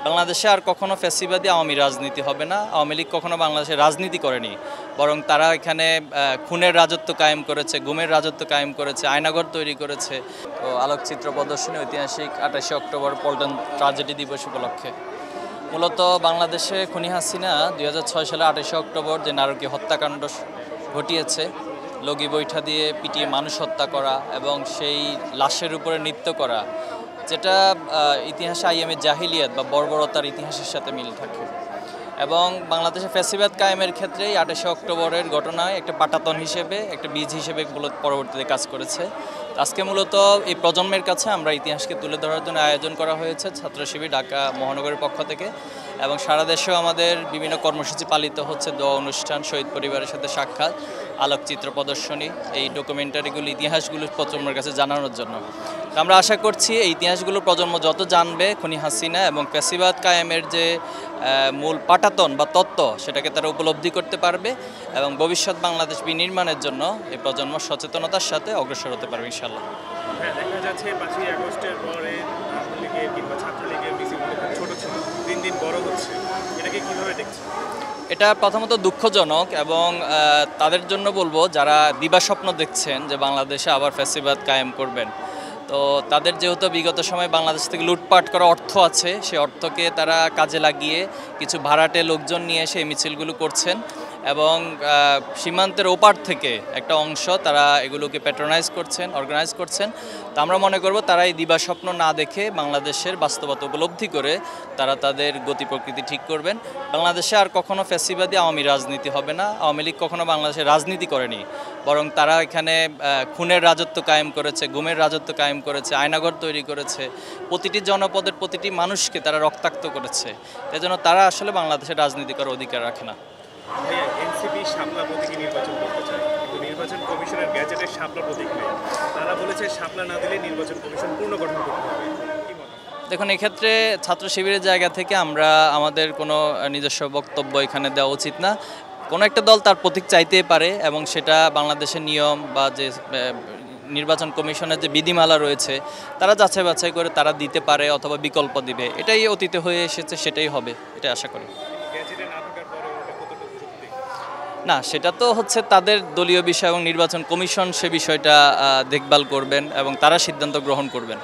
বাংলাদেশে আর কখনো ফ্যাসিবাদী আওয়ামী রাজনীতি হবে না। আওয়ামী লীগ কখনো বাংলাদেশে রাজনীতি করেনি, বরং তারা এখানে খুনের রাজত্ব কায়েম করেছে, গুমের রাজত্ব কায়েম করেছে, আয়নাঘর তৈরি করেছে। তো আলোকচিত্র প্রদর্শনী ঐতিহাসিক 28শে অক্টোবর পল্টন ট্রাজেডি দিবস উপলক্ষে মূলত বাংলাদেশে খুনি হাসিনা 2006 সালে 28শে অক্টোবর যে নারকীয় হত্যাকাণ্ড ঘটিয়েছে, লগি বৈঠা দিয়ে পিটিয়ে মানুষ হত্যা করা এবং সেই লাশের উপরে নৃত্য করা, যেটা ইতিহাসে আইএমএ জাহিলিয়াত বা বর্বরতার ইতিহাসের সাথে মিল থাকে। এবং বাংলাদেশে ফ্যাসিবাদ কায়েমের ক্ষেত্রে 28শে অক্টোবরের ঘটনায় একটা পাটাতন হিসেবে, একটা বীজ হিসেবে পরবর্তীতে কাজ করেছে। আজকে মূলত এই প্রজন্মের কাছে আমরা ইতিহাসকে তুলে ধরার জন্য আয়োজন করা হয়েছে ছাত্র শিবির ঢাকা মহানগরের পক্ষ থেকে, এবং সারা দেশেও আমাদের বিভিন্ন কর্মসূচি পালিত হচ্ছে। দোয়া অনুষ্ঠান, শহীদ পরিবারের সাথে সাক্ষাৎ, আলোকচিত্র প্রদর্শনী, এই ডকুমেন্টারিগুলো, ইতিহাসগুলো প্রজন্মের কাছে জানানোর জন্য। আমরা আশা করছি এই ইতিহাসগুলো প্রজন্ম যত জানবে, খুনি হাসিনা এবং ফ্যাসিবাদ কায়েমের যে মূল পাটাতন বা তত্ত্ব, সেটাকে তারা উপলব্ধি করতে পারবে এবং ভবিষ্যৎ বাংলাদেশ বিনির্মাণের জন্য এই প্রজন্ম সচেতনতার সাথে অগ্রসর হতে পারবে ইনশাআল্লাহ। হ্যাঁ, দেখা যাচ্ছে 5ই আগস্টের পরে ছাত্রলীগের কিংবা ছাত্রলীগের মিছিলগুলো খুব ছোট ছিল, দিন দিন বড় হচ্ছে, এটাকে কীভাবে দেখছেন? এটা প্রথমত দুঃখজনক, এবং তাদের জন্য বলবো যারা দিবাস্বপ্ন দেখছেন যে বাংলাদেশে আবার ফ্যাসিবাদ কায়েম করবেন, তো তাদের যেহেতু বিগত সময় বাংলাদেশ থেকে লুটপাট করা অর্থ আছে, সেই অর্থকে তারা কাজে লাগিয়ে কিছু ভাড়াটে লোকজন নিয়ে এসে এই মিছিলগুলো করছেন, এবং সীমান্তের ওপার থেকে একটা অংশ তারা এগুলোকে প্যাট্রোনাইজ করছেন, অর্গানাইজ করছেন। তো আমরা মনে করব তারা এই দিবাস্বপ্ন না দেখে বাংলাদেশের বাস্তবতা উপলব্ধি করে তারা তাদের গতি প্রকৃতি ঠিক করবেন। বাংলাদেশে আর কখনো ফ্যাসিবাদী আওয়ামী রাজনীতি হবে না। আওয়ামী লীগ কখনো বাংলাদেশে রাজনীতি করেনি, বরং তারা এখানে খুনের রাজত্ব কায়েম করেছে, গুমের রাজত্ব কায়েম করেছে, আয়নাঘর তৈরি করেছে, প্রতিটি জনপদের প্রতিটি মানুষকে তারা রক্তাক্ত করেছে। এজন্য তারা আসলে বাংলাদেশের রাজনীতি করার অধিকার রাখে না। এনসিপি শাপলা প্রতীকে নির্বাচন করতে চায়, কিন্তু নির্বাচন কমিশনের গ্যাজেটের শাপলা প্রতীক নেই। তারা বলেছে শাপলা না দিলে নির্বাচন কমিশন পুনর্গঠন করতে হবে। দেখুন, এক্ষেত্রে ছাত্র শিবিরের জায়গা থেকে আমরা আমাদের কোনো নিজস্ব বক্তব্য এখানে দেওয়া উচিত না। কোনো একটা দল তার প্রতীক চাইতেই পারে, এবং সেটা বাংলাদেশের নিয়ম বা যে নির্বাচন কমিশনের যে বিধিমালা রয়েছে তারা যাচাই বাছাই করে তারা দিতে পারে অথবা বিকল্প দিবে। এটাই অতীতে হয়ে এসেছে, সেটাই হবে, এটা আশা করি। না, সেটা তো হচ্ছে তাদের দলীয় বিষয়, এবং নির্বাচন কমিশন সে বিষয়টা দেখভাল করবেন এবং তারা সিদ্ধান্ত গ্রহণ করবেন।